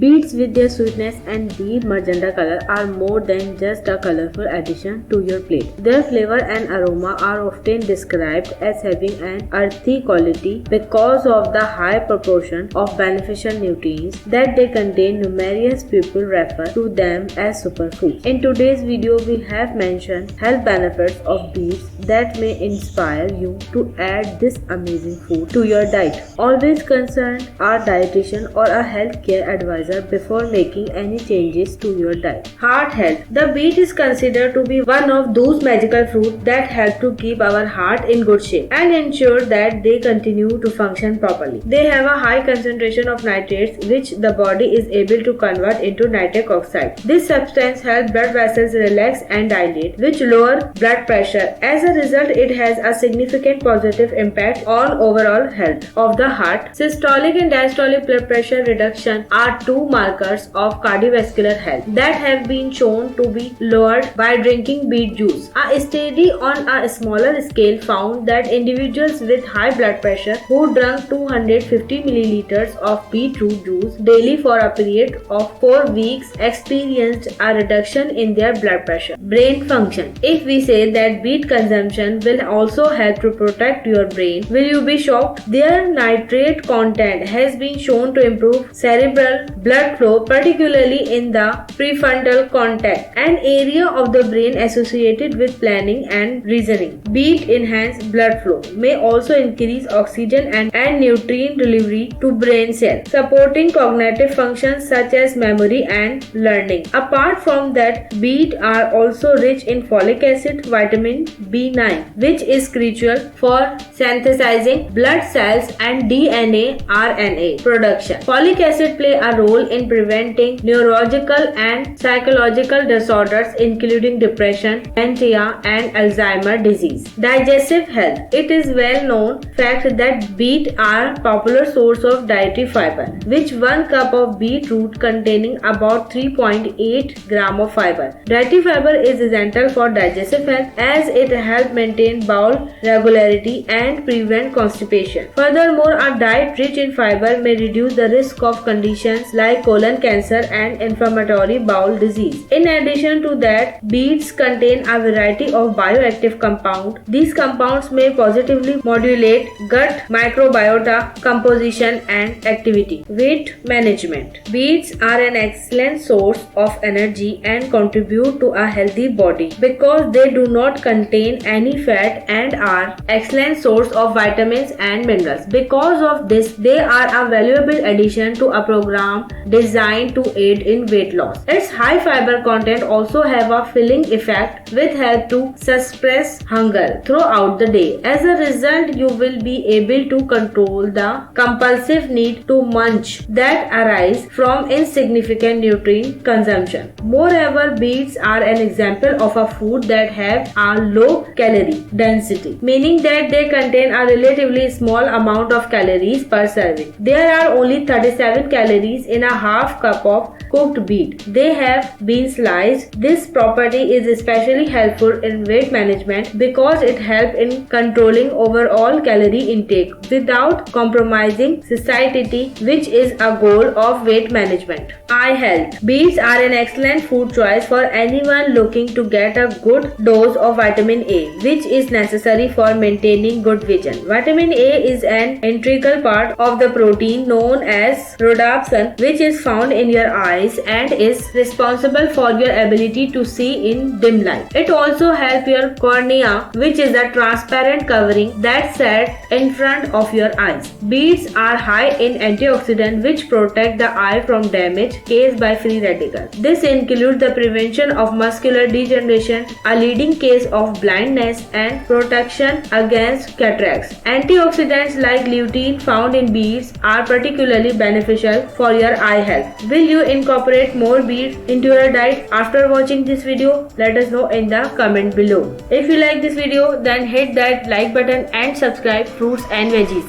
Beets with their sweetness and deep magenta color are more than just a colorful addition to your plate. Their flavor and aroma are often described as having an earthy quality because of the high proportion of beneficial nutrients that they contain. Numerous people refer to them as superfoods. In today's video, we have mentioned health benefits of beets that may inspire you to add this amazing food to your diet. Always consult our dietitian or a healthcare advisor before making any changes to your diet. Heart health. The beet is considered to be one of those magical fruits that help to keep our heart in good shape and ensure that they continue to function properly. They have a high concentration of nitrates which the body is able to convert into nitric oxide. This substance helps blood vessels relax and dilate, which lower blood pressure. As a result, it has a significant positive impact on overall health of the heart. Systolic and diastolic blood pressure reduction are two markers of cardiovascular health that have been shown to be lowered by drinking beet juice. A study on a smaller scale found that individuals with high blood pressure who drank 250 milliliters of beetroot juice daily for a period of 4 weeks experienced a reduction in their blood pressure. Brain function. If we say that beet consumption will also help to protect your brain, will you be shocked? Their nitrate content has been shown to improve cerebral blood flow, particularly in the prefrontal cortex, an area of the brain associated with planning and reasoning. Beet enhanced blood flow may also increase oxygen and nutrient delivery to brain cells, supporting cognitive functions such as memory and learning. Apart from that, beet are also rich in folic acid, vitamin B9, which is crucial for synthesizing blood cells and DNA RNA production. Folic acid play a role in preventing neurological and psychological disorders including depression, dementia, and Alzheimer's disease. Digestive health. It is well known fact that beet are popular source of dietary fiber, which 1 cup of beetroot containing about 3.8 gram of fiber. Dietary fiber is essential for digestive health as it helps maintain bowel regularity and prevent constipation. Furthermore, a diet rich in fiber may reduce the risk of conditions like colon cancer and inflammatory bowel disease. In addition to that, beets contain a variety of bioactive compounds. These compounds may positively modulate gut microbiota composition and activity. Weight management. Beets are an excellent source of energy and contribute to a healthy body because they do not contain any fat and are excellent source of vitamins and minerals. Because of this, they are a valuable addition to a program designed to aid in weight loss. Its high fiber content also have a filling effect which help to suppress hunger throughout the day. As a result, you will be able to control the compulsive need to munch that arise from insignificant nutrient consumption. Moreover, beets are an example of a food that have a low calorie density, meaning that they contain a relatively small amount of calories per serving. There are only 37 calories in a half cup of cooked beet. They have been sliced. This property is especially helpful in weight management because it helps in controlling overall calorie intake without compromising satiety, which is a goal of weight management. Eye health. Beets are an excellent food choice for anyone looking to get a good dose of vitamin A, which is necessary for maintaining good vision. Vitamin A is an integral part of the protein known as rhodopsin, which is found in your eyes and is responsible for your ability to see in dim light. It also helps your cornea, which is a transparent covering that sits in front of your eyes. Beets are high in antioxidants which protect the eye from damage caused by free radicals. This includes the prevention of macular degeneration, a leading cause of blindness, and protection against cataracts. Antioxidants like lutein found in beets are particularly beneficial for your eye health. Will you incorporate more beets into your diet after watching this video? Let us know in the comment below. If you like this video, then hit that like button and subscribe Fruits and Veggies.